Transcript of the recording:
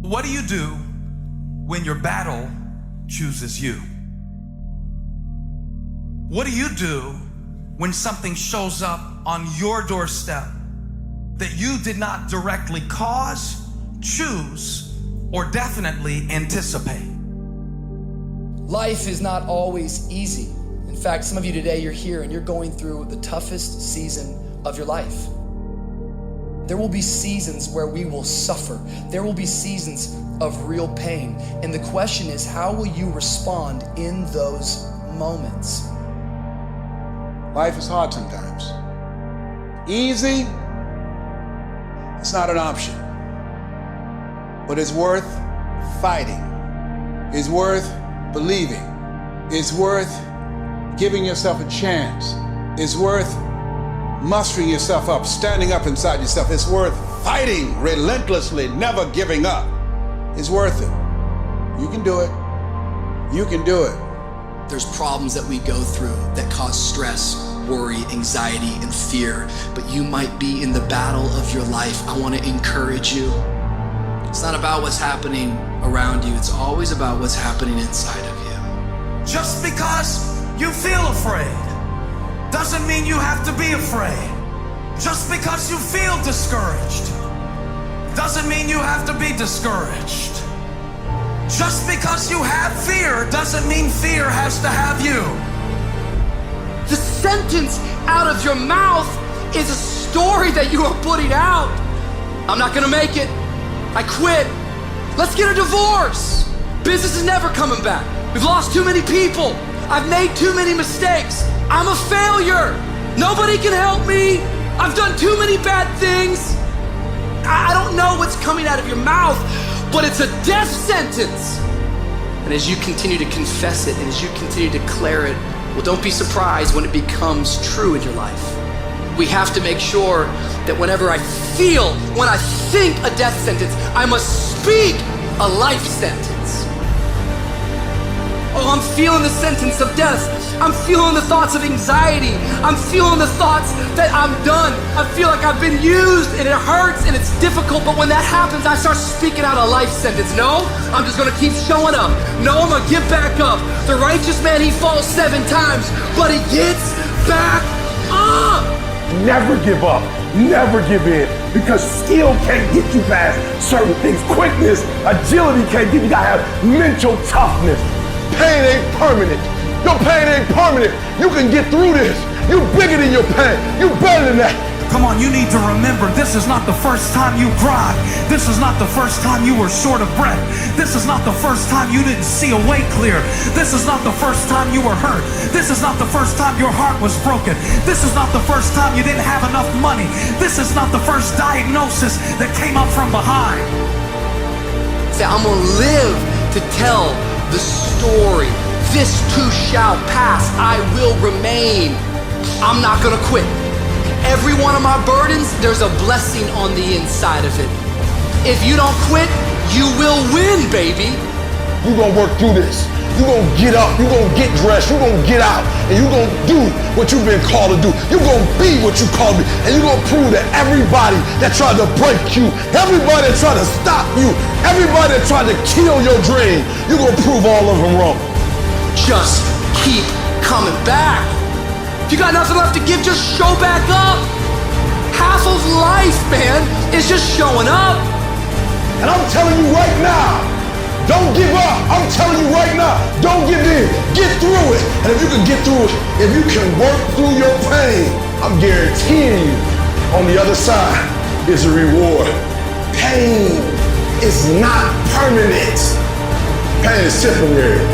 What do you do when your battle chooses you? What do you do when something shows up on your doorstep that you did not directly cause, choose, or definitely anticipate? Life is not always easy. In fact, some of you today, you're here and you're going through the toughest season of your life. There will be seasons where we will suffer. There will be seasons of real pain. And the question is, how will you respond in those moments? Life is hard sometimes. Easy, it's not an option. But it's worth fighting. It's worth believing. It's worth giving yourself a chance. It's worth mustering yourself up, standing up inside yourself. It's worth fighting relentlessly, never giving up. It's worth it. You can do it. You can do it. There's problems that we go through that cause stress, worry, anxiety, and fear, but you might be in the battle of your life. I want to encourage you. It's not about what's happening around you. It's always about what's happening inside of you. Just because you feel afraid doesn't mean you have to be afraid. Just because you feel discouraged doesn't mean you have to be discouraged. Just because you have fear doesn't mean fear has to have you. The sentence out of your mouth is a story that you are putting out. I'm not gonna make it. I quit. Let's get a divorce. Business is never coming back. We've lost too many people. I've made too many mistakes. I'm a failure. Nobody can help me. I've done too many bad things. I don't know what's coming out of your mouth, but it's a death sentence. And as you continue to confess it and as you continue to declare it, well, don't be surprised when it becomes true in your life. We have to make sure that whenever I think a death sentence, I must speak a life sentence. Oh, I'm feeling the sentence of death. I'm feeling the thoughts of anxiety. I'm feeling the thoughts that I'm done. I feel like I've been used and it hurts and it's difficult, but when that happens, I start speaking out a life sentence. No, I'm just gonna keep showing up. No, I'm gonna get back up. The righteous man, he falls 7 times, but he gets back up. Never give up, never give in, because skill can't get you past certain things. Quickness, agility can't get you. You gotta have mental toughness. Pain ain't permanent. Your pain ain't permanent. You can get through this. You bigger than your pain. You better than that. Come on, you need to remember, this is not the first time you cried. This is not the first time you were short of breath. This is not the first time you didn't see a way clear. This is not the first time you were hurt. This is not the first time your heart was broken. This is not the first time you didn't have enough money. This is not the first diagnosis that came up from behind. Say, I'm gonna live to tell the story. This too shall pass. I will remain. I'm not gonna quit. Every one of my burdens, there's a blessing on the inside of it. If you don't quit, you will win, baby. You're gonna work through this. You're gonna get up. You're gonna get dressed. You're gonna get out. And you're gonna do what you've been called to do. You're gonna be what you called to be. And you're gonna prove to everybody that tried to break you, everybody that tried to stop you, everybody that tried to kill your dream, you're gonna prove all of them wrong. Just keep coming back. If you got nothing left to give, just show back up. Half of life, man, is just showing up. And I'm telling you right now, don't give up. I'm telling you right now, don't give in. Get through it. And if you can get through it, if you can work through your pain, I'm guaranteeing you, on the other side is a reward. Pain is not permanent. Pain is temporary.